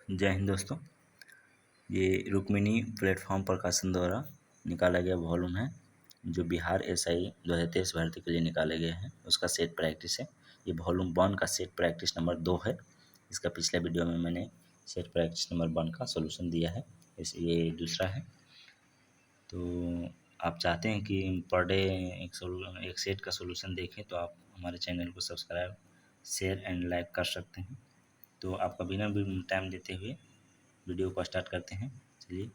जय हिंद दोस्तों। ये रुक्मिणी प्लेटफॉर्म प्रकाशन द्वारा निकाला गया वॉल्यूम है जो बिहार एसआई 2023 भर्ती के लिए निकाले गए हैं, उसका सेट प्रैक्टिस है। ये वॉल्यूम 1 का सेट प्रैक्टिस नंबर 2 है। इसका पिछले वीडियो में मैंने सेट प्रैक्टिस नंबर 1 का सोल्यूशन दिया है, इस ये दूसरा है। तो आप चाहते हैं कि पर डे एक सेट का सोल्यूशन देखें तो आप हमारे चैनल को सब्सक्राइब, शेयर एंड लाइक कर सकते हैं। तो आपका बिना टाइम देते हुए वीडियो को स्टार्ट करते हैं। चलिए,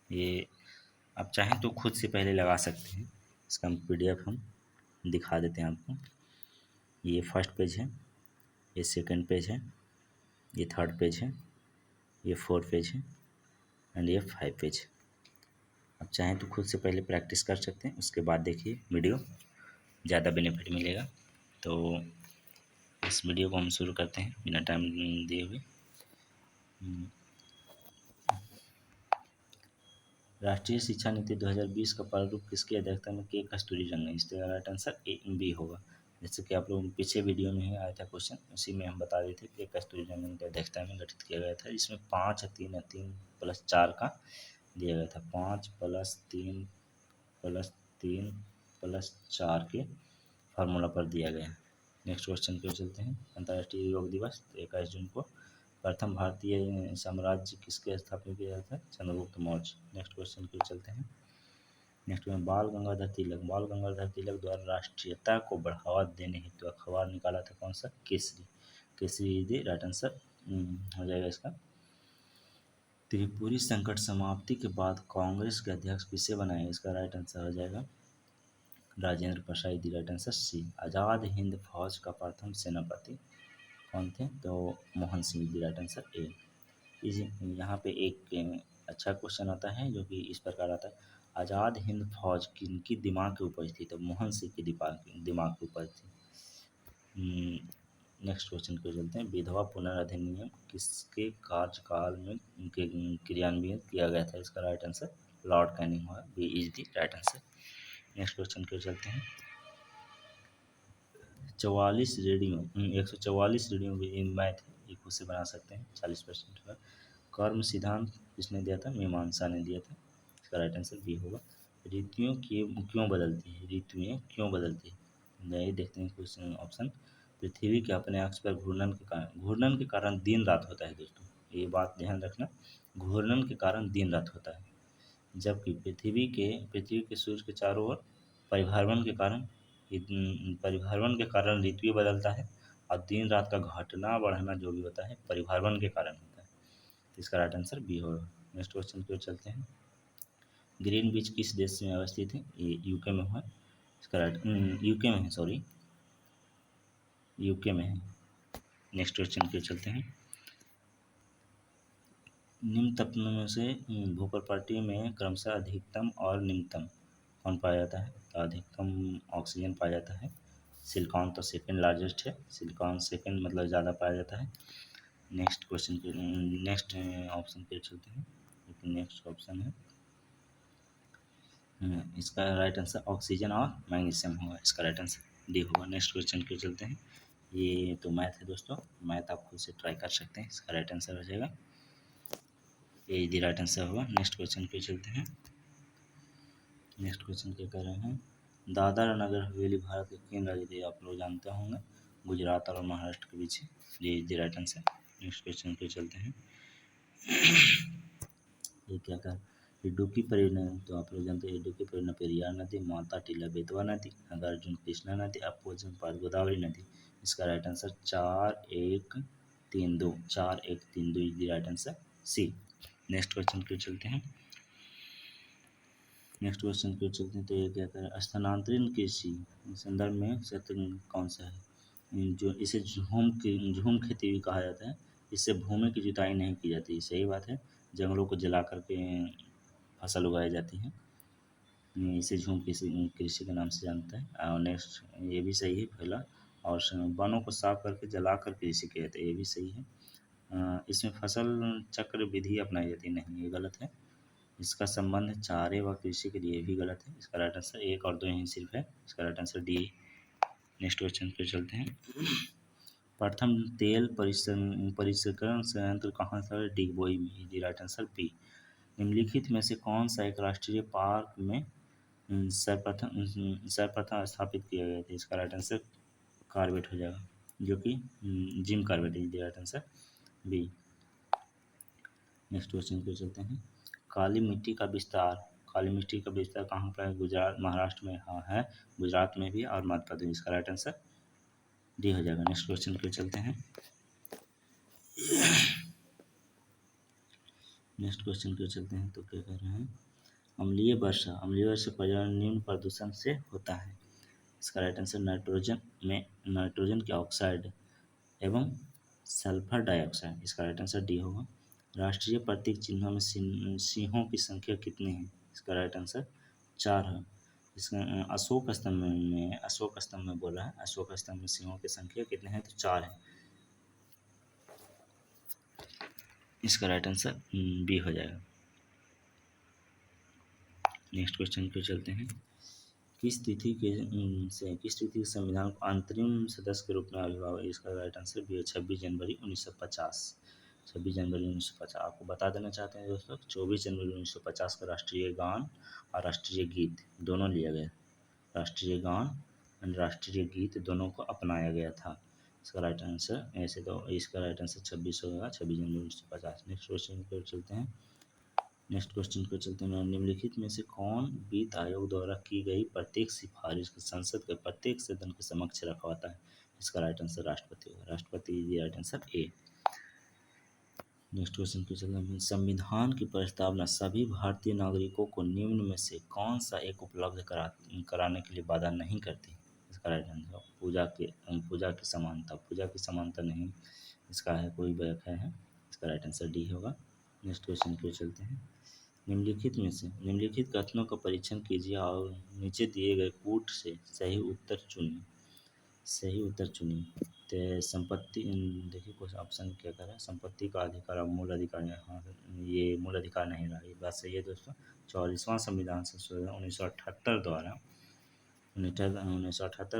ये आप चाहें तो खुद से पहले लगा सकते हैं। इसका पीडीएफ हम दिखा देते हैं आपको। ये फर्स्ट पेज है, ये सेकंड पेज है, ये थर्ड पेज है, ये फोर्थ पेज है एंड ये 5 पेज। आप चाहें तो खुद से पहले प्रैक्टिस कर सकते हैं, उसके बाद देखिए वीडियो, ज़्यादा बेनिफिट मिलेगा। तो इस वीडियो को हम शुरू करते हैं बिना टाइम दिए हुए। राष्ट्रीय शिक्षा नीति 2020 का प्रारूप किसकी अध्यक्षता में के कस्तूरीरंगन, इसका राइट आंसर ए बी होगा। जैसे कि आप लोग पीछे वीडियो में ही आया था क्वेश्चन, उसी में हम बता रहे थे कि कस्तूरीरंगन की अध्यक्षता में गठित किया गया था। इसमें 5 है, 3 है, 3 + 4 का दिया गया था। 5 + 3 + 3 + 4 के फार्मूला पर दिया गया है। नेक्स्ट क्वेश्चन पे चलते हैं। अंतर्राष्ट्रीय योग दिवस 21 जून को प्रथम भारतीय साम्राज्य किसके स्थापित किया था? चंद्रगुप्त मौर्य। नेक्स्ट क्वेश्चन पे चलते हैं। नेक्स्ट में बाल गंगाधर तिलक द्वारा राष्ट्रीयता को बढ़ावा देने हेतु अखबार निकाला था, कौन सा? Kesari. Kesari is the right answer हो जाएगा इसका। त्रिपुरी संकट समाप्ति के बाद कांग्रेस के अध्यक्ष किसे बनाए? इसका राइट आंसर हो जाएगा राजेंद्र प्रसाद, दी राइट आंसर सी। आज़ाद हिंद फौज का प्रथम सेनापति कौन थे? तो मोहन सिंह, दी राइट आंसर ए। इस यहाँ पे एक अच्छा क्वेश्चन आता है जो कि इस प्रकार आता है, आज़ाद हिंद फौज किनकी दिमाग के ऊपर थी? तो मोहन सिंह की दिमाग के ऊपर थी। नेक्स्ट क्वेश्चन पे चलते हैं। विधवा पुनर्अधिनियम किसके कार्यकाल में क्रियान्वित किया गया था? इसका राइट आंसर लॉर्ड कैनिंग होगा, B is the right answer. Next question पे चलते हैं। 44 रेडियो 144 रेडियो मैथ ये खुद से बना सकते हैं, 40% का। कर्म सिद्धांत किसने दिया था? मीमांसा ने दिया था, इसका राइट आंसर बी होगा। ऋतुएं क्यों बदलती है? ऋतुएं क्यों बदलती है? ये देखते हैं क्वेश्चन ऑप्शन। पृथ्वी के अपने अक्ष पर घूर्णन के कारण दिन रात होता है दोस्तों, ये बात ध्यान रखना। घूर्णन के कारण दिन रात होता है, जबकि पृथ्वी के सूर्य के चारों ओर परिभ्रमण के कारण ऋतुएं बदलता है, और दिन रात का घटना बढ़ना जो भी होता है परिभ्रमण के कारण होता है। इसका राइट आंसर बी होगा। नेक्स्ट क्वेश्चन पे चलते हैं। ग्रीनविच किस देश में अवस्थित है? ये यूके में है, इसका राइट यूके में है, सॉरी यूके में है। नेक्स्ट क्वेश्चन पे चलते हैं। निम्न तत्वों में से भूपर्पटीय में क्रमशः अधिकतम और निम्नतम कौन पाया जाता है? तो अधिकतम ऑक्सीजन पाया जाता है। सिलिकॉन तो सेकंड लार्जेस्ट है, सिलिकॉन सेकंड मतलब ज़्यादा पाया जाता है। नेक्स्ट क्वेश्चन पे नेक्स्ट ऑप्शन पे चलते हैं। नेक्स्ट ऑप्शन है इसका राइट आंसर ऑक्सीजन और मैग्नीशियम होगा, इसका राइट आंसर डी होगा। नेक्स्ट क्वेश्चन पे चलते हैं। ये तो मैथ है दोस्तों, मैथ आप खुद से ट्राई कर सकते हैं, इसका राइट आंसर हो जाएगा ए दी राइट आंसर होगा। नेक्स्ट क्वेश्चन पे चलते हैं। नेक्स्ट क्वेश्चन क्या कर रहे हैं? दादर नगर हवेली भारत के किन राज्य थे? आप लोग जानते होंगे, गुजरात और महाराष्ट्र के बीच ये the right answer. Next question पे चलते हैं। ये क्या कर इडुक्की परियोजना, तो आप लोग जानते हैं इडुक्की परियोजना पेरियार नदी, माता टीला बेतवा नदी, नागार्जुन कृष्णा नदी, अप्पू जमपाद गोदावरी नदी। इसका right answer 4-1-3-2 4-1-3-2 is the right answer C. Next question पे चलते हैं। नेक्स्ट क्वेश्चन पे चलते हैं। तो ये क्या करें? स्थानांतरण कृषि संदर्भ में सत्य कौन सा है? जो इसे झूम खेती भी कहा जाता है। इससे भूमि की जुताई नहीं की जाती, सही बात है। जंगलों को जला करके फसल उगाई जाती है, इसे झूम कृषि के नाम से जानता है। और नेक्स्ट ये भी सही है पहला, और वनों को साफ करके जला कर कृषि किया जाता है, ये भी सही है। इसमें फसल चक्र विधि अपनाई जाती नहीं, ये गलत है। इसका संबंध चारे व कृषि के लिए भी गलत है, इसका राइट आंसर 1 और 2 ही सिर्फ है, इसका right answer D. Next question पे चलते हैं। प्रथम तेल परिष्करण संयंत्र कहाँ था? डिगबोई में। Is right answer B. निम्नलिखित में से कौन सा एक राष्ट्रीय पार्क में सर्वप्रथम स्थापित किया गया था? इसका राइट आंसर कार्बेट हो जाएगा, जो कि Jim Corbett. Is right answer B. Next question पे चलते हैं। काली मिट्टी का विस्तार कहाँ पर है? गुजरात, महाराष्ट्र में हाँ है, गुजरात में भी और मध्य प्रदेश। इसका राइट आंसर डी हो जाएगा। नेक्स्ट क्वेश्चन पे चलते हैं। नेक्स्ट क्वेश्चन पे चलते हैं तो क्या कह रहे हैं? अम्लीय वर्षा पर्यावरण न्यून प्रदूषण से होता है। इसका राइट आंसर नाइट्रोजन के ऑक्साइड एवं सल्फर डाइऑक्साइड। इसका राइट आंसर डी होगा। राष्ट्रीय प्रतीक चिन्हों में सिंहों की संख्या कितनी है? इसका राइट आंसर 4 है। इसका अशोक स्तंभ में बोला है, अशोक स्तंभ में सिंहों की संख्या कितने हैं? तो 4 है। इसका राइट आंसर बी हो जाएगा। नेक्स्ट क्वेश्चन पे चलते हैं। किस तिथि के संविधान को अंतरिम सदस्य के रूप में आविर्भाव? इसका राइट आंसर बी है 26 जनवरी 1950। 26 जनवरी 1950। आपको बता देना चाहते हैं दोस्तों, 24 जनवरी 1950 का राष्ट्रीय गान और राष्ट्रीय गीत दोनों लिया गया। राष्ट्रीय गान और राष्ट्रीय गीत दोनों को अपनाया गया था। इसका राइट आंसर ऐसे तो इसका राइट आंसर 26 होगा, 26 जनवरी 1950। नेक्स्ट क्वेश्चन पर चलते हैं। निम्नलिखित में से कौन वित्त आयोग द्वारा की गई प्रत्येक सिफारिश को संसद के प्रत्येक सदन के समक्ष रखवाता है? इसका राइट आंसर राष्ट्रपति होगा। राष्ट्रपति राइट आंसर ए। नेक्स्ट क्वेश्चन पे चलते हैं। संविधान की प्रस्तावना सभी भारतीय नागरिकों को निम्न में से कौन सा एक उपलब्ध कराने के लिए वादा नहीं करती? इसका राइट आंसर पूजा की समानता नहीं, इसका है कोई व्याख्या है। इसका राइट आंसर डी होगा। नेक्स्ट क्वेश्चन पे चलते हैं। निम्नलिखित कथनों का परीक्षण कीजिए और नीचे दिए गए कूट से सही उत्तर चुनिए। तो संपत्ति, देखिए कुछ ऑप्शन क्या कर रहा है? संपत्ति का अधिकार और मूल अधिकार। हाँ, ये मूल अधिकार नहीं रहा, ये बात सही है दोस्तों। 44वां संविधान संशोधन 1978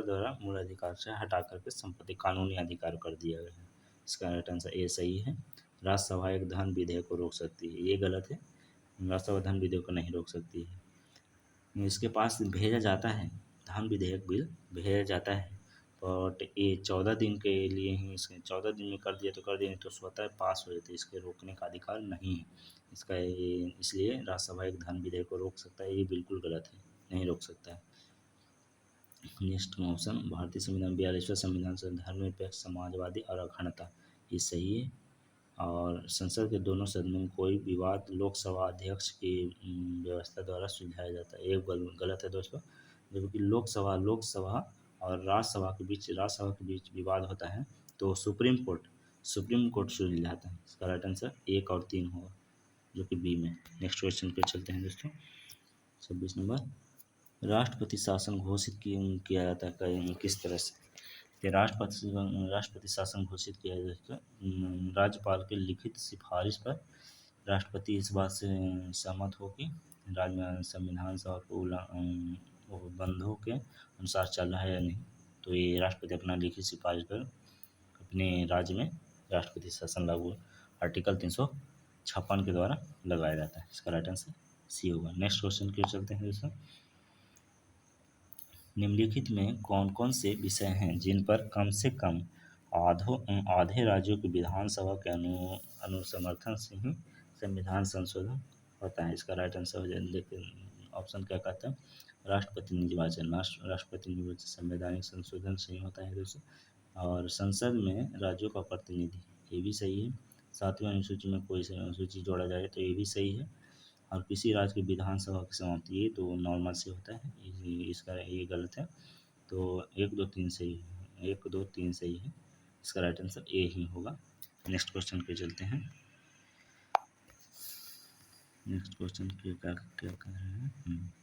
द्वारा मूल अधिकार से हटा करके संपत्ति कानूनी अधिकार कर दिया गया है। इसका राइट आंसर ए सही है। राज्यसभा एक धन विधेयक को रोक सकती है, ये गलत है। राज्यसभा धन विधेयक को नहीं रोक सकती है। इसके पास भेजा जाता है, धन विधेयक बिल भेजा जाता है, बट ये 14 दिन के लिए ही, इसके 14 दिन में कर दिया तो कर दिया, नहीं तो स्वतः पास हो जाते, इसके रोकने का अधिकार नहीं है इसका। ये इसलिए राज्यसभा एक धन विधेयक को रोक सकता है, ये बिल्कुल गलत है, नहीं रोक सकता है। नेक्स्ट ऑप्शन, भारतीय संविधान 42वां संविधान से धर्मनिरपेक्ष, समाजवादी और अखंडता, ये सही है। और संसद के दोनों सदनों में कोई विवाद लोकसभा अध्यक्ष की व्यवस्था द्वारा सुलझाया जाता है, ये गलत है दोस्तों। जबकि लोकसभा और राज्यसभा के बीच विवाद होता है तो सुप्रीम कोर्ट सुलझाता है। इसका राइट आंसर 1 और 3 होगा, जो कि बी में। नेक्स्ट क्वेश्चन पे चलते हैं दोस्तों। 26 नंबर। राष्ट्रपति शासन घोषित किया जाता है किस तरह से? कि राष्ट्रपति शासन घोषित किया जाता है राज्यपाल के लिखित सिफारिश पर। राष्ट्रपति इस बात से सहमत हो कि राज्य में संविधान सभा को बंधों के अनुसार चल रहा है या नहीं, तो ये राष्ट्रपति अपना लिखित सिफारिश पर अपने राज्य में राष्ट्रपति शासन लागू आर्टिकल 356 के द्वारा लगाया जाता है। इसका राइट आंसर सी होगा। नेक्स्ट क्वेश्चन की ओर चलते हैं दोस्तों। निम्नलिखित में कौन कौन से विषय हैं जिन पर कम से कम आधे राज्यों की विधानसभा के अनुसमर्थन से ही संविधान संशोधन होता है? इसका राइट आंसर हो जाए, देखिए ऑप्शन क्या कहता है? राष्ट्रपति निर्वाचन संवैधानिक संशोधन से ही होता है दोस्तों। और संसद में राज्यों का प्रतिनिधि, ये भी सही है। 7वीं अनुसूची में कोई अनुसूची जोड़ा जाए तो ये भी सही है। और किसी राज्य की विधानसभा की समाप्ति, ये तो नॉर्मल से होता है, इसका ये गलत है। तो 1 2 3 सही है, 1 2 3 सही है। इसका राइट आंसर ए ही होगा। नेक्स्ट क्वेश्चन पे चलते हैं। नेक्स्ट क्वेश्चन क्या कह रहे हैं?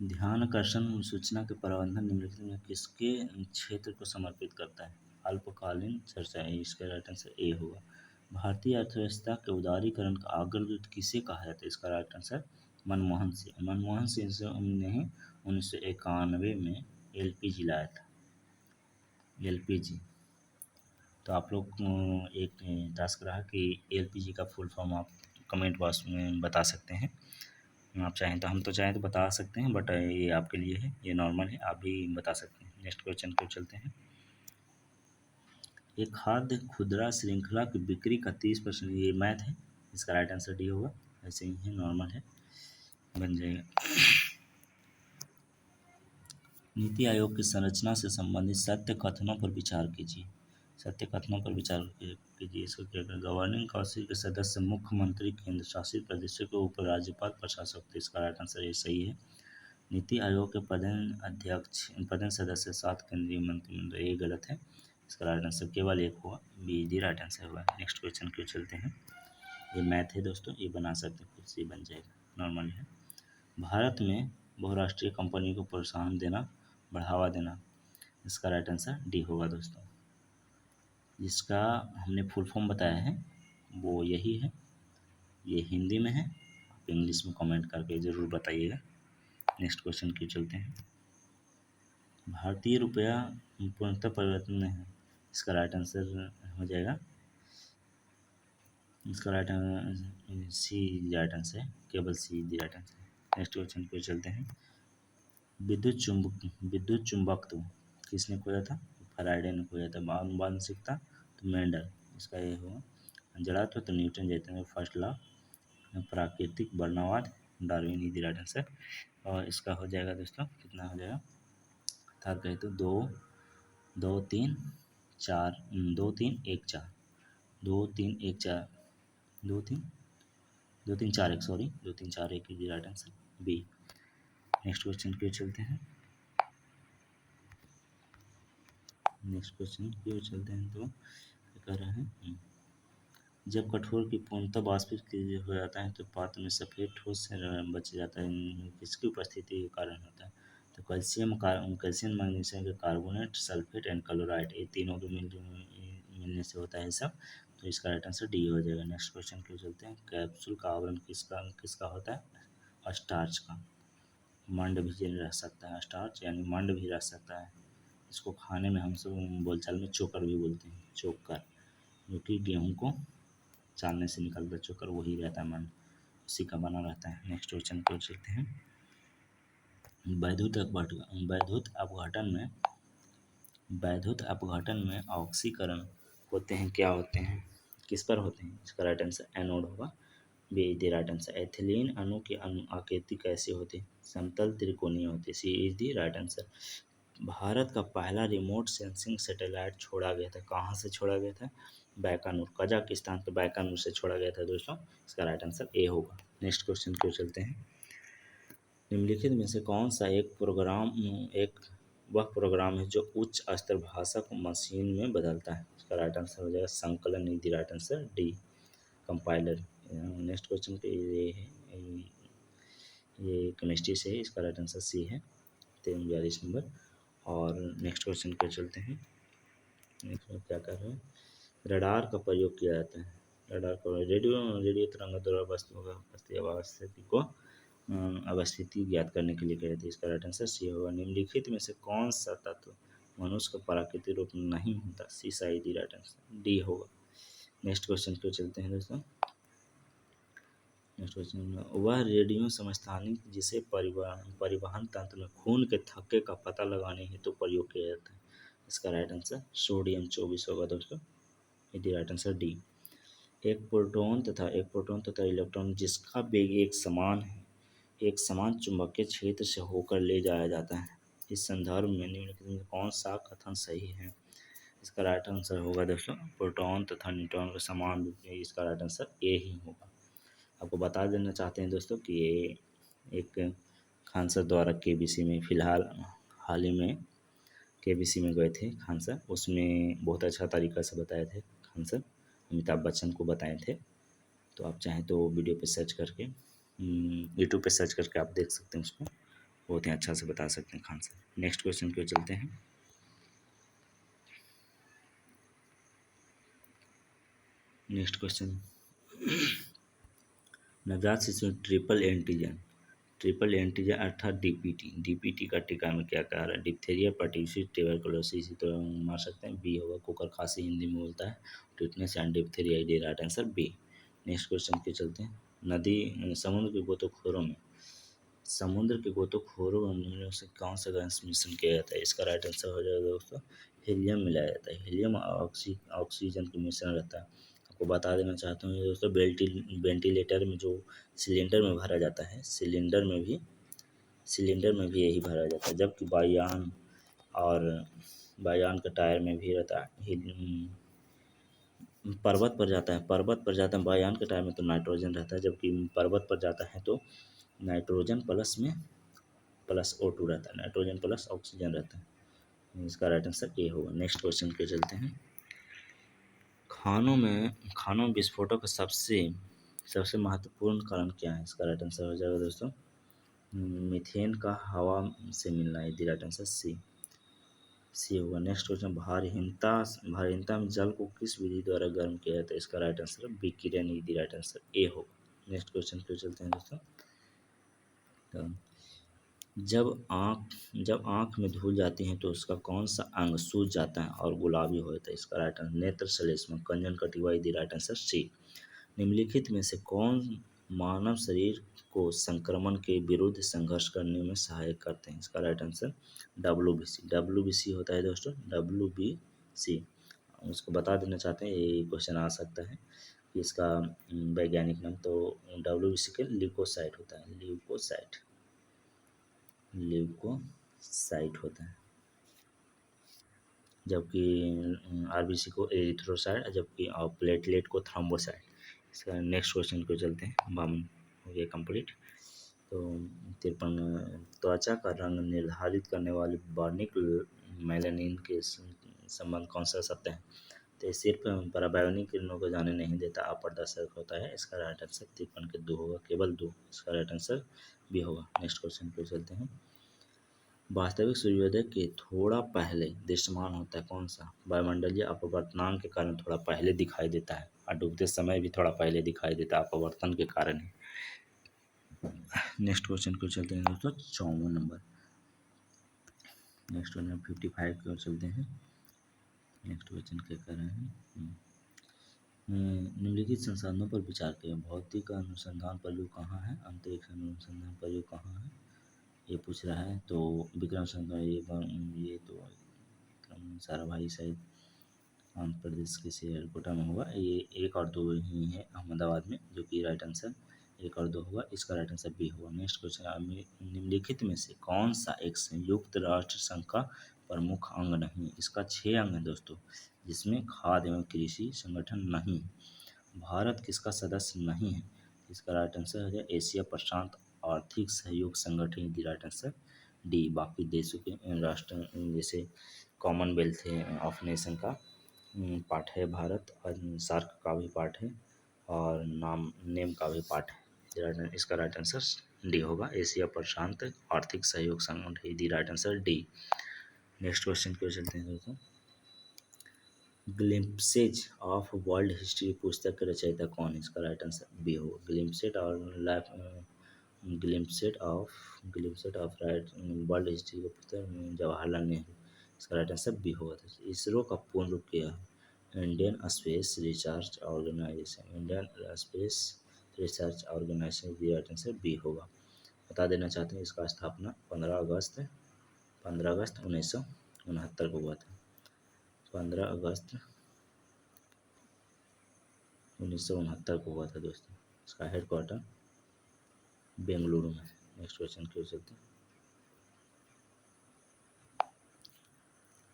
ध्यानाकर्षण सूचना के प्रबंधन निम्नलिखित में किसके क्षेत्र को समर्पित करता है? अल्पकालीन चर्चा है, इसका राइट आंसर ए होगा। भारतीय अर्थव्यवस्था के उदारीकरण का अग्रदूत किसे कहा जाता है? इसका राइट आंसर मनमोहन सिंह ने 1991 में एलपीजी लाया था। एलपीजी तो आप लोग एक टास्क रहा कि एलपीजी का फुल फॉर्म आप कमेंट बॉक्स में बता सकते हैं। आप चाहें तो, हम तो चाहें तो बता सकते हैं, बट ये आपके लिए है, ये नॉर्मल है, आप भी बता सकते हैं। नेक्स्ट क्वेश्चन को चलते हैं। एक खाद्य खुदरा श्रृंखला की बिक्री का 30%, ये मैथ है, इसका राइट आंसर डी होगा। ऐसे ही है, नॉर्मल है, बन जाएगा। नीति आयोग की संरचना से संबंधित सत्य कथनों पर विचार कीजिए। सत्य कथनों पर विचार कीजिए। इसको क्या करें? गवर्निंग काउंसिल के सदस्य मुख्यमंत्री, केंद्र शासित प्रदेशों के ऊपर राज्यपाल, प्रशासक। तो इसका राइट आंसर ये सही है। नीति आयोग के प्रधान अध्यक्ष, प्रधान सदस्य 7 केंद्रीय मंत्रिमंडल, ये गलत है। इसका राइट आंसर केवल एक होगा, बी डी राइट आंसर होगा। नेक्स्ट क्वेश्चन क्यों चलते हैं। ये मैथ है दोस्तों, ये बना सकते हैं, खुद से बन जाएगा, नॉर्मल है। भारत में बहुराष्ट्रीय कंपनियों को प्रोत्साहन देना, बढ़ावा देना। इसका राइट आंसर डी होगा दोस्तों। जिसका हमने फुल फॉर्म बताया है वो यही है। ये हिंदी में है, आप इंग्लिश में कमेंट करके ज़रूर बताइएगा। नेक्स्ट क्वेश्चन की चलते हैं। भारतीय रुपया पूर्णतः परिवर्तन है। इसका राइट आंसर हो जाएगा, इसका राइट सी राइट आंसर है, केवल सी दी राइट आंसर है। नेक्स्ट क्वेश्चन पे चलते हैं। विद्युत चुंबकत्व किसने खोजा था? फैराडे ने खोजा था। आनुवंशिकता तो मेंडल, इसका ये होगा। जड़त्व तो न्यूटन जैसे ने फर्स्ट लॉ। प्राकृतिक वर्णवाद डार्विन, इजी राइट आंसर। और इसका हो जाएगा दोस्तों, कितना हो जाएगा? अर्थात कहे तो 2 3 4 2 3 1 4 2 3 1 4 2 3 2 3 4 1 sorry 2 3 4 1 is right answer, B. Next question पे चलते हैं। नेक्स्ट क्वेश्चन पे चलते हैं तो क्या कह रहे हैं। जब कठोर की पूर्णतः वाष्पित हो जाता है तो पात्र में सफ़ेद ठोस से बच जाता है, किसकी उपस्थिति के कारण होता है? तो कैल्शियम मैग्नीशियम के कार्बोनेट, सल्फेट एंड क्लोराइड, ये तीनों के मिलने से होता है सब। तो इसका राइट आंसर डी हो जाएगा। नेक्स्ट क्वेश्चन पे चलते हैं। कैप्सूल का आवरण किसका किसका होता है? स्टार्च का। मंड भी रह सकता है, स्टार्च यानी मंड भी रह सकता है। इसको खाने में हम सब बोलचाल में चोकर भी बोलते हैं, चोकर, जो कि गेहूँ को चालने से निकलता चोकर वही रहता है, मंड उसी का बना रहता है। नेक्स्ट क्वेश्चन को चलते हैं। वैद्युत अपघटन में ऑक्सीकरण होते हैं, क्या होते हैं, किस पर होते हैं? इसका राइट आंसर एनोड होगा, B is the right answer. Ethylene अणु की आकृति कैसी होती है? समतल त्रिकोणीय होती है, C is the right answer. Bharat का पहला रिमोट सेंसिंग सैटेलाइट छोड़ा गया था, कहाँ से छोड़ा गया था? बैकानूर, कजाकिस्तान के बैकानूर से छोड़ा गया था दोस्तों। इसका राइट आंसर ए होगा। नेक्स्ट क्वेश्चन क्यों चलते हैं। निम्नलिखित में से कौन सा वह प्रोग्राम है जो उच्च स्तर भाषा को मशीन में बदलता है? इसका राइट आंसर हो जाएगा संकलन, नीति right answer D, compiler. Next question पे ये केमिस्ट्री से है, इसका राइट आंसर सी है, 43 नंबर। और नेक्स्ट क्वेश्चन पे चलते हैं। नेक्स्ट में क्या कर रहे हैं। रडार का प्रयोग किया जाता है। रडार का रेडियो तरंग द्वारा वस्तुओं का अवस्थिति ज्ञात करने के लिए किया जाता है। इसका राइट आंसर सी होगा। निम्नलिखित में से कौन सा तत्व मनुष्य का प्राकृतिक रूप नहीं होता? सी साई डी राइट आंसर डी होगा। नेक्स्ट क्वेश्चन पे चलते हैं दोस्तों। नेक्स्ट क्वेश्चन, वह रेडियो समस्थानिक जिसे परिवहन तंत्र में खून के थक्के का पता लगाने हेतु तो प्रयोग किया जाता है। इसका राइट आंसर सोडियम 24 होगा दोस्तों, यदि राइट आंसर डी। एक प्रोटॉन तथा इलेक्ट्रॉन जिसका वेग एक समान चुंबकीय क्षेत्र से होकर ले जाया जाता है, इस संदर्भ में निम्नलिखित में कौन सा कथन सही है? इसका राइट आंसर होगा दोस्तों प्रोटॉन तथा न्यूट्रॉन का समान, इसका राइट आंसर ए ही होगा। आपको बता देना चाहते हैं दोस्तों कि ये एक खान सर द्वारा केबीसी में फिलहाल हाल ही में केबीसी में गए थे खान सर, उसमें बहुत अच्छा तरीका से बताए थे खान सर, अमिताभ बच्चन को बताए थे। तो आप चाहें तो वीडियो पे सर्च करके यूट्यूब पे सर्च करके आप देख सकते हैं उसको, बहुत ही अच्छा से बता सकते हैं खान सर। नेक्स्ट क्वेश्चन पे चलते हैं। नेक्स्ट क्वेश्चन, नवजात शिशु ट्रिपल एंटीजन ट्रिपल एंटीजन अर्थात डीपीटी। डीपीटी का टीका में क्या कह रहा है? डिप्थीरिया, पर्ट्यूसिस, ट्यूबरकुलोसिस, इसी तरह मार सकते हैं। बी होगा, कुकर खांसी हिंदी में बोलता है। टिटनेस एंड डिप्थीरिया, ये right answer B. Next question पे चलते हैं। नदी समुद्र के गोताखोरों में निम्नलिखित से कौन सा गैस मिश्रण किया जाता है? इसका राइट आंसर हो जाएगा दोस्तों हीलियम मिलाया जाता है। हीलियम ऑक्सीजन का मिश्रण रहता है। आपको बता देना चाहता हूँ ये दोस्तों, वेंटिलेटर में जो सिलेंडर में भरा जाता है, सिलेंडर में भी यही भरा जाता है। जबकि वायुयान के टायर में भी रहता है। पर्वत पर जाता है वायुयान के टायर में तो नाइट्रोजन रहता है, जबकि पर्वत पर जाता है तो नाइट्रोजन प्लस O2 रहता है, नाइट्रोजन प्लस ऑक्सीजन रहता है। इसका राइट आंसर ए होगा। नेक्स्ट क्वेश्चन पे चलते हैं। खानों में विस्फोटों का सबसे महत्वपूर्ण कारण क्या है? इसका राइट आंसर हो जाएगा दोस्तों मीथेन का हवा से मिलना है। राइट आंसर सी होगा। नेक्स्ट क्वेश्चन, भारहीनता में जल को किस विधि द्वारा गर्म किया जाता है? इसका राइट आंसर विकिरण विधि। राइट आंसर ए होगा। नेक्स्ट क्वेश्चन पे चलते हैं दोस्तों। तो जब आँख में धूल जाती है तो उसका कौन सा अंग सूज जाता है और गुलाबी हो जाता है? इसका राइट आंसर नेत्र श्लेष्मा, कंजनकटिवा, यदि राइट आंसर सी। निम्नलिखित में से कौन मानव शरीर को संक्रमण के विरुद्ध संघर्ष करने में सहायक करते हैं? इसका राइट आंसर डब्ल्यूबीसी होता है दोस्तों, डब्ल्यूबीसी। उसको बता देना चाहते हैं, ये क्वेश्चन आ सकता है कि इसका वैज्ञानिक नाम। तो डब्ल्यूबीसी के ल्यूकोसाइट होता है, ल्यूकोसाइट होता है। जबकि आरबीसी को एरिथ्रोसाइट, जबकि प्लेटलेट को थ्रोम्बोसाइट। इसका नेक्स्ट क्वेश्चन को चलते हैं। बावन हो गया कंप्लीट। तो 53, त्वचा का रंग निर्धारित करने वाले वर्निक मेलानिन के संबंध कौन सा सत्य है? तो ये सिर्फ पराबैंगनी किरणों को जाने नहीं देता, अपारदर्शक होता है। इसका राइट आंसर 53 के 2 होगा, केवल 2। इसका राइट आंसर बी होगा। नेक्स्ट क्वेश्चन पे चलते हैं। वास्तविक सूर्योदय के थोड़ा पहले दृश्यमान होता है कौन सा? वायुमंडलीय अपवर्तनांक के कारण थोड़ा पहले दिखाई देता है, और डूबते समय भी थोड़ा पहले दिखाई देता है, अपवर्तन के कारण ही। नेक्स्ट क्वेश्चन को चलते हैं दोस्तों 54 नंबर। नेक्स्ट क्वेश्चन 55 की ओर चलते हैं। नेक्स्ट क्वेश्चन क्या कर रहे हैं? निम्नलिखित संसाधनों पर विचार करें। भौतिक अनुसंधान पहलू कहाँ है? अंतरिक्ष अनुसंधान पहलू कहाँ है? ये पूछ रहा है। तो विक्रम संग्रह, ये तो विक्रम साराभाई शायद आंध्र प्रदेश के श्रीहरिकोटा में होगा। ये 1 और 2 ही है अहमदाबाद में, जो कि राइट आंसर 1 और 2 होगा। इसका राइट आंसर बी होगा। नेक्स्ट क्वेश्चन, निम्नलिखित में से कौन सा एक संयुक्त राष्ट्र संघ का प्रमुख अंग नहीं? इसका 6 अंग है दोस्तों, जिसमें खाद्य एवं कृषि संगठन नहीं है। भारत किसका सदस्य नहीं है? इसका राइट आंसर है एशिया प्रशांत आर्थिक सहयोग संगठन, की राइट आंसर डी। बाकी देशों के राष्ट्र जैसे कॉमनवेल्थ ऑफ नेशन का पार्ट है भारत, और सार्क का भी पार्ट है, और नेम का भी पार्ट है। इसका राइट आंसर डी होगा, एशिया प्रशांत आर्थिक सहयोग संगठन, the right answer D. Next question पे चलते हैं दोस्तों। ग्लिम्पसेज ऑफ वर्ल्ड हिस्ट्री पुस्तक के रचयिता कौन है? इसका राइट आंसर बी होगा, ग्लिम्पसेट ऑफ राइट वर्ल्ड हिस्ट्री का पुस्तक जवाहरलाल नेहरू। इसका राइट आंसर बी होगा। इसरो का पूर्ण रूप क्या है? इंडियन स्पेस रिसर्च ऑर्गेनाइजेशन, की राइट आंसर बी होगा। बता देना चाहते हैं इसका स्थापना 15 अगस्त 1969 को हुआ था। 15 अगस्त 1969 को हुआ था दोस्तों। इसका हेडक्वार्टर बेंगलुरु में। नेक्स्ट क्वेश्चन की ओर चलते हैं।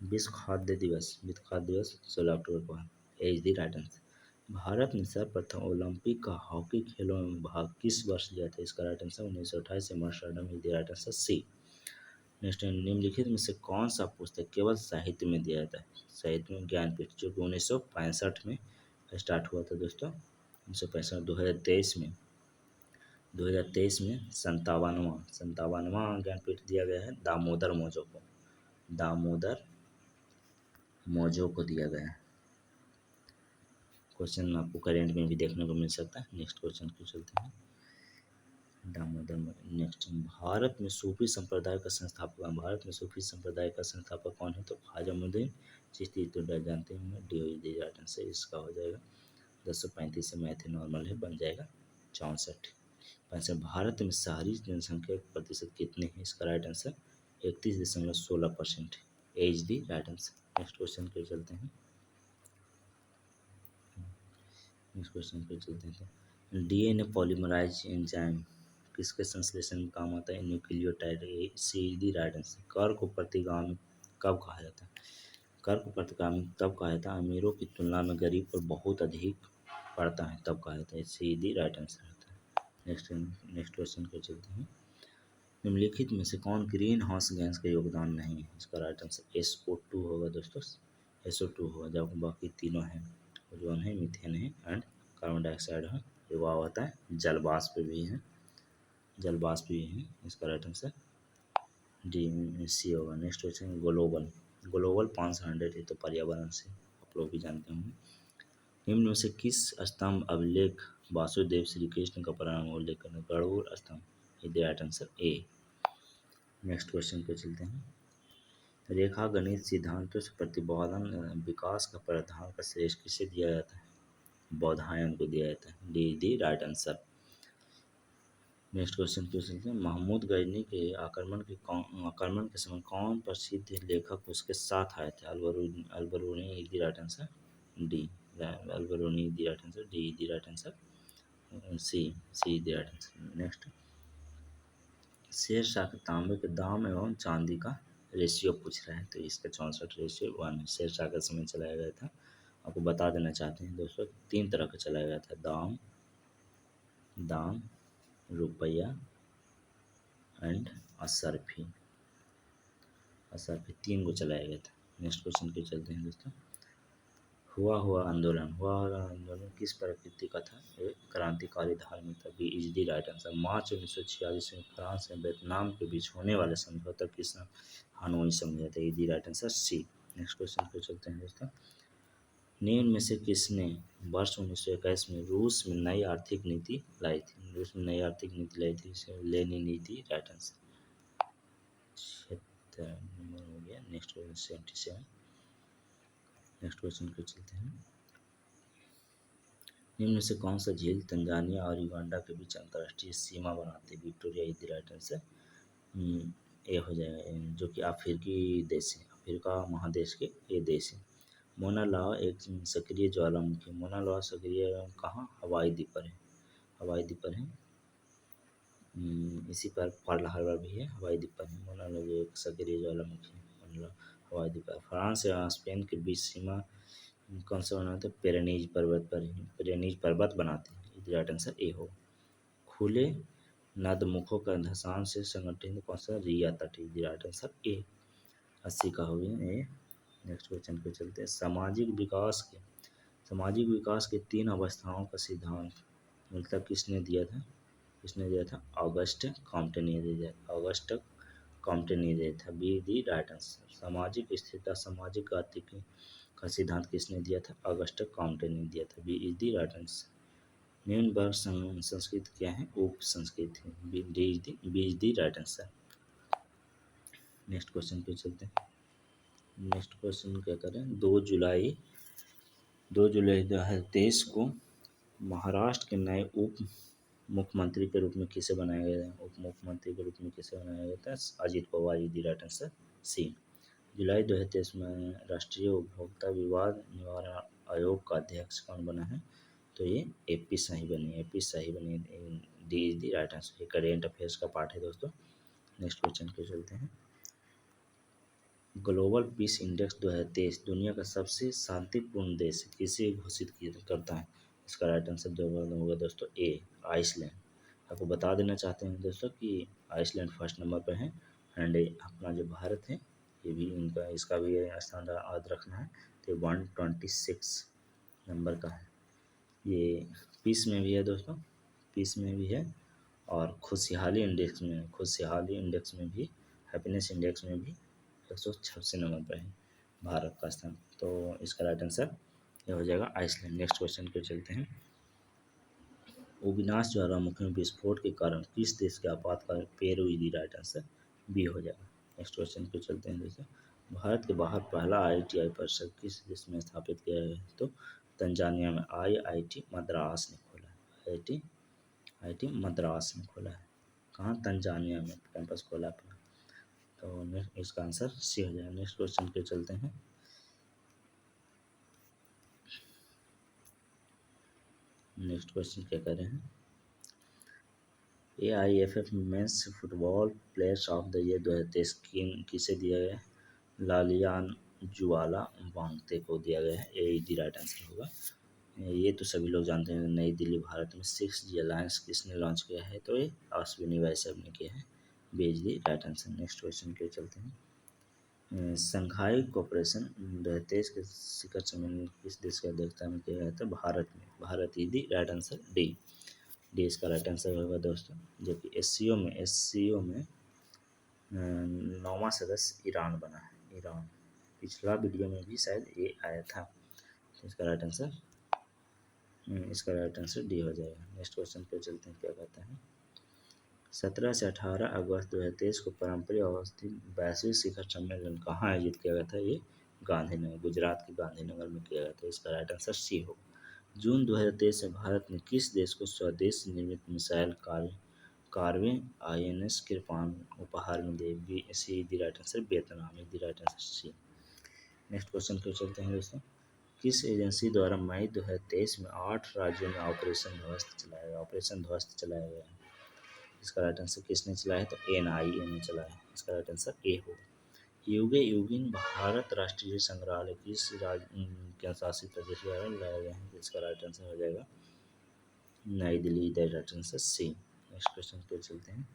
विश्व खाद्य दिवस 16 अक्टूबर को है। Is the right answer. Bharat ने सर्वप्रथम ओलंपिक का हॉकी खेलों में भाग किस वर्ष लिया था? इसका right answer 1928 Amsterdam, is the right answer C. Next, निम्नलिखित में से कौन सा पुस्तक केवल साहित्य में दिया जाता है? साहित्य में ज्ञानपीठ, जो कि 1965 में स्टार्ट हुआ था दोस्तों। 1965, 2023 में 57वां ज्ञानपीठ दिया गया है दामोदर मौजो को दिया गया है। क्वेश्चन आपको करेंट में भी देखने को मिल सकता है। नेक्स्ट क्वेश्चन को चलते हैं। दामोदर। नेक्स्ट, भारत में सूफी संप्रदाय का संस्थापक, भारत में सूफी संप्रदाय का संस्थापक कौन है? तो ख्वाजा चिश्ती, तो डर जानते होंगे, डी हो दी राइट आंसर इसका हो जाएगा। 1035 से मैथ नॉर्मल है, बन जाएगा 64। आंसर, भारत में शहरी जनसंख्या का प्रतिशत कितने हैं? इसका right answer 31.16% H D right answer. Next question पे चलते हैं। नेक्स्ट क्वेश्चन पे चलते हैं। डीएनए पॉलीमराइज एंजाइम किसके संश्लेषण में काम आता है? न्यूक्लियोटाइड, ए सी डी राइट आंसर। कर को प्रतिगामी कब कहा जाता है? कर को प्रतिगामी तब कहा जाता है अमीरों की तुलना में गरीब पर बहुत अधिक पड़ता है, तब कहा जाता है। सी डी राइट आंसर होता है। नेक्स्ट क्वेश्चन पे चलते हैं। निम्नलिखित में से कौन ग्रीन हाउस गैस का योगदान नहीं है? इसका राइट आंसर SO2 होगा दोस्तों, SO2 होगा, जब बाकी तीनों हैं, ओजोन है, मीथेन है एंड कार्बन डाइऑक्साइड है। ये वाह होता है, जल वाष्प भी है, जल वाष्प भी है। इसका राइट आंसर डी सी होगा। नेक्स्ट क्वेश्चन, ग्लोबल ग्लोबल 500 ये तो पर्यावरण से आप लोग भी जानते होंगे। निम्न में से किस स्तंभ अभिलेख वासुदेव श्री कृष्ण का प्रारंभ उल्लेख करना? गरुड़ स्तंभ, ये राइट आंसर ए। नेक्स्ट क्वेश्चन पे चलते हैं। रेखा गणित सिद्धांतों से प्रतिपादन विकास का प्रावधान का श्रेय किसे दिया जाता है? बौधायन को दिया जाता है, डी दी राइट आंसर। नेक्स्ट क्वेश्चन पे चलते हैं। महमूद गजनी के आक्रमण के समय कौन प्रसिद्ध लेखक उसके साथ आए थे? अलबरूनी, दी right answer D, Al-Biruni the right answer, D the right answer, C the right answer. Next, Sher Shah के तांबे के दाम एवं चांदी का रेशियो पूछ रहा है, तो इसका 64:1 है। शेरशाह का समय चलाया गया था, आपको बता देना चाहते हैं दोस्तों, 3 तरह का चलाया गया था, दाम, रुपया एंड असरफी, 3 को चलाया गया था। नेक्स्ट क्वेश्चन पे चलते हैं दोस्तों। हुआ आंदोलन किस प्रकृति का था? एक क्रांतिकारी धार्मिक था, B is the right answer. March 1946 में फ्रांस और वियतनाम के बीच होने वाले समझौता किस नाम? हानोई समझौता, ये the right answer C. Next question पे चलते हैं दोस्तों। निम्न में से किसने वर्ष 1921 में रूस में नई आर्थिक नीति लाई थी? रूस में नई आर्थिक नीति लाई थी, लेनिन नीति राइट आंसर। 76 नंबर हो गया। Next question 77। नेक्स्ट क्वेश्चन पे चलते हैं। निम्न में से कौन सा झील तंजानिया और युगांडा के बीच अंतर्राष्ट्रीय सीमा बनाती है? Victoria, is the right answer, A हो जाएगा, जो कि अफ्रीकी देश है, अफ्रीका महादेश के ये देश है। मोना लावा एक सक्रिय ज्वालामुखी, मोना लावा सक्रिय कहाँ? हवाई द्वीप पर है, हवाई द्वीप पर है। इसी पर पर्ल हार्बर भी है, हवाई द्वीप पर है। मोना लावा एक सक्रिय ज्वालामुखी हवाई द्वीप पर। फ्रांस या स्पेन के बीच सीमा कौन सा बनाते हैं? पेरेनीज पर्वत पर, पेरेनीज पर्वत बनाते हैं, राइट आंसर ए हो। खुले नदमुखों का धसान से संगठित कौन सा? रिया तट, राइट आंसर ए, 80 का हो गया ए। नेक्स्ट क्वेश्चन पे चलते हैं। सामाजिक विकास के 3 अवस्थाओं का सिद्धांत मतलब किसने दिया था? ऑगस्ट कॉम्टे ने दिया, ऑगस्ट कॉम्टे ने दिया था, बी दी राइट आंसर। सामाजिक स्थिरता, सामाजिक गतिकी का सिद्धांत किसने दिया था? ऑगस्ट कॉम्टे ने दिया था, B is the right answer. निम्न वर्ग संस्कृत क्या है? उप संस्कृत है, B is the right answer. Next question पे चलते हैं। नेक्स्ट क्वेश्चन क्या करें? 2 जुलाई 2023 को महाराष्ट्र के नए उप मुख्यमंत्री के रूप में किसे बनाया गया है? उप मुख्यमंत्री के रूप में किसे बनाया गया था? अजित पवार, दी राइट आंसर सी। जुलाई 2023 में राष्ट्रीय उपभोक्ता विवाद निवारण आयोग का अध्यक्ष कौन बना है? तो ये AP शाही बनी, D is the right answer. ये करेंट अफेयर्स का पार्ट है दोस्तों। नेक्स्ट क्वेश्चन पे चलते हैं। ग्लोबल पीस इंडेक्स 2023 दुनिया का सबसे शांतिपूर्ण देश किसे घोषित करता है? इसका राइट आंसर होगा दोस्तों ए, आइसलैंड। आपको बता देना चाहते हैं दोस्तों कि आइसलैंड फर्स्ट नंबर पर है एंड अपना जो भारत है ये भी इसका भी स्थान याद रखना है, तो 126 नंबर का है। ये पीस में भी है दोस्तों, पीस में भी है और खुशहाली इंडेक्स में भी, हैप्पीनेस इंडेक्स में भी 186 नंबर पर है भारत का स्थान। तो इसका राइट आंसर ये हो जाएगा आइसलैंड। नेक्स्ट क्वेश्चन पे चलते हैं। विनाश ज्वालामुखी में विस्फोट के कारण किस देश के आपातकालीन Peru is the right answer B हो जाएगा। नेक्स्ट क्वेश्चन पे चलते हैं। जैसे भारत के बाहर पहला आईआईटी परिसर किस देश में स्थापित किया गया है, तो तंजानिया में आईआईटी मद्रास ने खोला है। आईआईटी मद्रास ने खोला है। कहाँ? तंजानिया में कैंपस खोला अपना। तो इसका आंसर सी हो जाएगा। नेक्स्ट क्वेश्चन पे चलते हैं। नेक्स्ट क्वेश्चन क्या कर रहे हैं? AIFF mains football players of the year 2023 किसे दिया गया है? लालियान जुआला वांगते को दिया गया है। ये दी राइट आंसर होगा। ये तो सभी लोग जानते हैं। नई दिल्ली भारत में 6G अलायंस किसने लॉन्च किया है, तो ये अश्विनी वैष्णव ने किया है। बेच दी राइट आंसर। नेक्स्ट क्वेश्चन के चलते हैं। संघाई कोऑपरेशन 2023 के शिखर सम्मेलन किस देश की अध्यक्षता में किया गया था? भारत में। भारत ही दी राइट आंसर डी इसका राइट आंसर होगा दोस्तों। जबकि एससीओ में 9वां सदस्य ईरान बना है। ईरान पिछला वीडियो में भी शायद ये आया था। तो इसका राइट आंसर डी हो जाएगा। नेक्स्ट क्वेश्चन पे चलते हैं। क्या कहता है? 17 से 18 अगस्त 2023 को पारंपरिक अवस्थित वैश्विक शिखर सम्मेलन कहाँ आयोजित किया गया था? ये गांधीनगर, गुजरात के गांधीनगर में किया गया था। इसका राइट आंसर सी होगा। जून 2023 में भारत ने किस देश को स्वदेश निर्मित मिसाइल कार्वे INS कृपाण उपहार में दे? C the right answer Vietnam है। The right answer C. Next question पे चलते हैं दोस्तों। किस एजेंसी द्वारा मई 2023 में 8 राज्यों में ऑपरेशन ध्वस्त चलाया गया है? इसका राइट आंसर किसने चलाया है? तो NIA ने चलाया है। इसका राइट आंसर ए होगा। युगे युगिन भारत राष्ट्रीय संग्रहालय किस केंद्र शासित प्रदेश द्वारा लाया गया है? इसका राइट आंसर हो जाएगा New Delhi. The right answer C. Next question पे चलते हैं।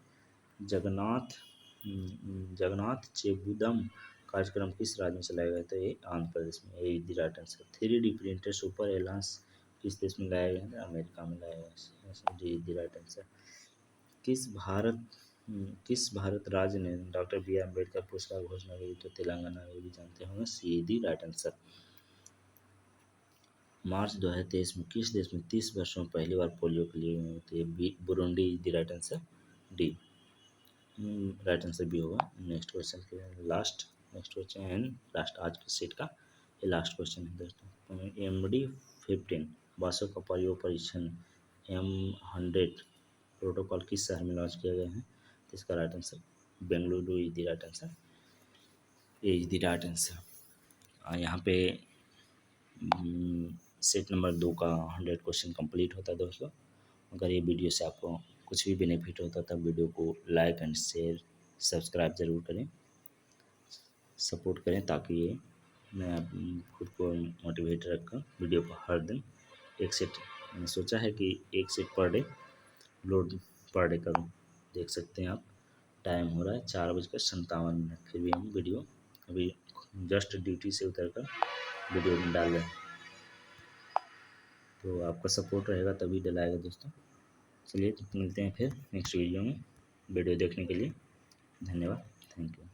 जगन्नाथ चेबुदम कार्यक्रम किस राज्य में चलाया गया? तो ये आंध्र प्रदेश में। ये the right answer. 3D printer super एलांस किस देश में लाया गया है? अमेरिका में लाया गया है। D the right answer. किस भारत राज्य ने डॉक्टर BR अम्बेडकर पुरस्कार घोषणा की? तो तेलंगाना, ये भी जानते होंगे। सी दी राइट आंसर। मार्च 2023 में किस देश में 30 वर्षों में पहली बार पोलियो के लिए होती है? Burundi the right answer D. Right answer भी होगा। नेक्स्ट क्वेश्चन के नेक्स्ट क्वेश्चन एंड लास्ट आज के सेट का ये लास्ट क्वेश्चन है दोस्तों। MD-15 बसों का परीक्षण M100 प्रोटोकॉल किस शहर में लॉन्च किया गया है? तो इसका right answer Bengaluru is the right answer. A is the right answer. यहाँ पे सेट नंबर 2 का 100 क्वेश्चन कंप्लीट होता है दोस्तों। अगर ये वीडियो से आपको कुछ भी बेनिफिट होता है तब वीडियो को लाइक एंड शेयर सब्सक्राइब ज़रूर करें, सपोर्ट करें, ताकि ये मैं खुद को मोटिवेट रखकर वीडियो को हर दिन एक सेट, मैंने सोचा है कि एक set per day per day करूँ। देख सकते हैं आप टाइम हो रहा है 4:57, फिर भी हम वीडियो अभी जस्ट ड्यूटी से उतर कर वीडियो में डाल रहे हैं। तो आपका सपोर्ट रहेगा तभी डलाएगा दोस्तों। चलिए मिलते हैं फिर नेक्स्ट वीडियो में। वीडियो देखने के लिए धन्यवाद। Thank you.